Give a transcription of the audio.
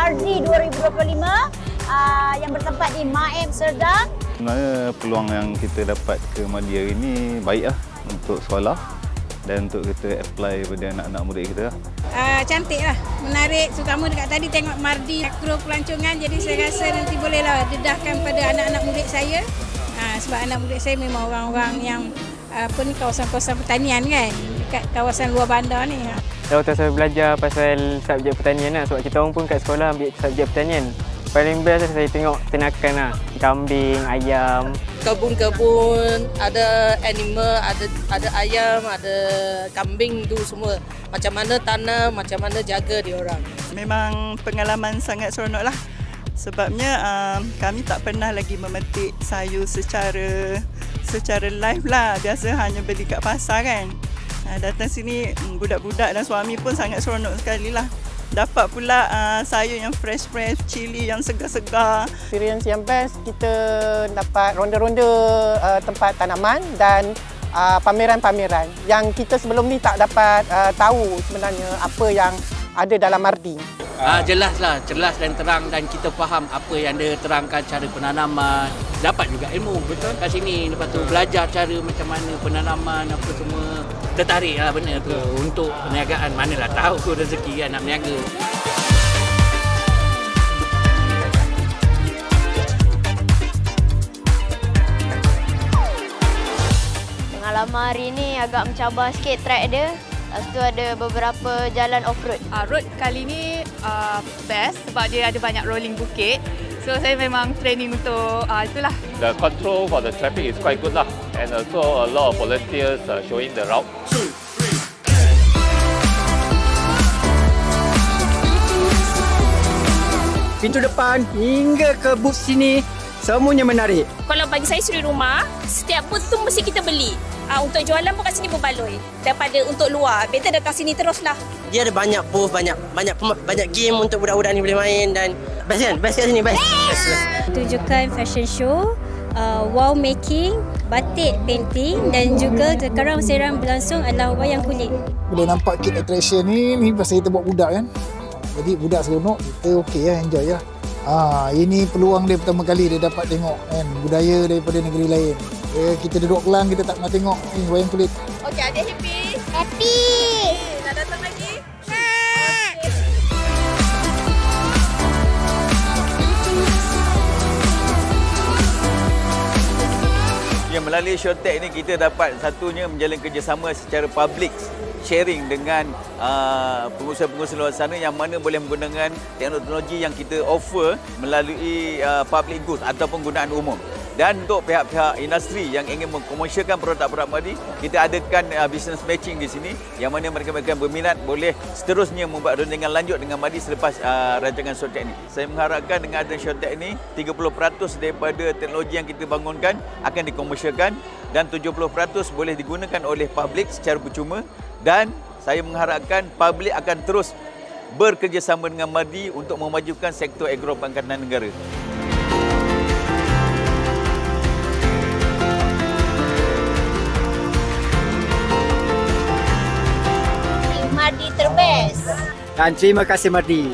Mardi 2025 yang bertempat di Maem, Serdang. Sebenarnya peluang yang kita dapat ke Mardi hari ini baik untuk sekolah dan untuk kita apply pada anak-anak murid kita. Cantik lah, menarik. Terutama dekat tadi tengok Mardi makro pelancongan, jadi saya rasa nanti bolehlah dedahkan pada anak-anak murid saya. Sebab anak murid saya memang orang-orang yang kawasan-kawasan pertanian kan, dekat kawasan luar bandar ni. Waktu saya belajar pasal subjek pertanian sebab kita orang pun kat sekolah ambil subjek pertanian. Paling best saya tengok ternakan kambing, ayam. Kebun-kebun, ada animal, ada ayam, ada kambing tu semua. Macam mana tanam, macam mana jaga diorang. Memang pengalaman sangat seronok lah. Sebabnya kami tak pernah lagi memetik sayur secara live lah. Biasa hanya beli kat pasar kan. Datang sini budak-budak dan suami pun sangat seronok sekali lah. Dapat pula sayur yang fresh-fresh, cili yang segar-segar. Experience yang best, kita dapat ronda-ronda tempat tanaman dan pameran-pameran yang kita sebelum ni tak dapat tahu sebenarnya apa yang ada dalam Mardi. Jelaslah, jelas dan terang, dan kita faham apa yang dia terangkan, cara penanaman. Dapat juga ilmu betul kat sini. Lepas tu belajar cara macam mana penanaman apa semua. Tertariklah benda tu untuk perniagaan. Manalah tahu rezeki kan nak berniaga. Pengalaman hari ni agak mencabar sikit track dia. Lepas tu ada beberapa jalan off-road. Road kali ni best sebab dia ada banyak rolling bukit. So saya memang training untuk itulah. The control for the traffic is quite good lah. And also a lot of volunteers showing the route. Pintu depan hingga ke booth sini semuanya menarik. Kalau bagi saya suri rumah, setiap booth tu mesti kita beli. Untuk jualan pun kat sini berbaloi. Daripada untuk luar, better dekat sini teruslah. Dia ada banyak booth, banyak game untuk budak-budak ni boleh main dan best kan? Best kat sini, best. Tunjukkan fashion show, wall making, batik painting dan juga sekarang sedang berlangsung adalah wayang kulit. Boleh nampak kid attraction ni pasal kita buat budak kan. Jadi budak seronok, kita okey lah, enjoy lah. Ini peluang dia pertama kali dia dapat tengok kan, budaya daripada negeri lain. Kita duduk Kelang, kita tak pernah tengok ni wayang kulit. Okey, adik happy? Happy! Nak datang lagi? Yang melalui Showtech ini kita dapat satunya menjalin kerjasama secara public, sharing dengan pengusaha-pengusaha luar sana yang mana boleh menggunakan teknologi yang kita offer melalui public goods ataupun penggunaan umum. Dan untuk pihak-pihak industri yang ingin mengkomersialkan produk-produk Mardi, kita adakan business matching di sini yang mana mereka-mereka berminat boleh seterusnya membuat rundingan lanjut dengan Mardi selepas rancangan Showtech ini. Saya mengharapkan dengan adanya Showtech ini 30% daripada teknologi yang kita bangunkan akan dikomersialkan dan 70% boleh digunakan oleh publik secara percuma, dan saya mengharapkan publik akan terus bekerjasama dengan Mardi untuk memajukan sektor agro perikanan negara. Mardi terbest. Dan terima kasih Mardi.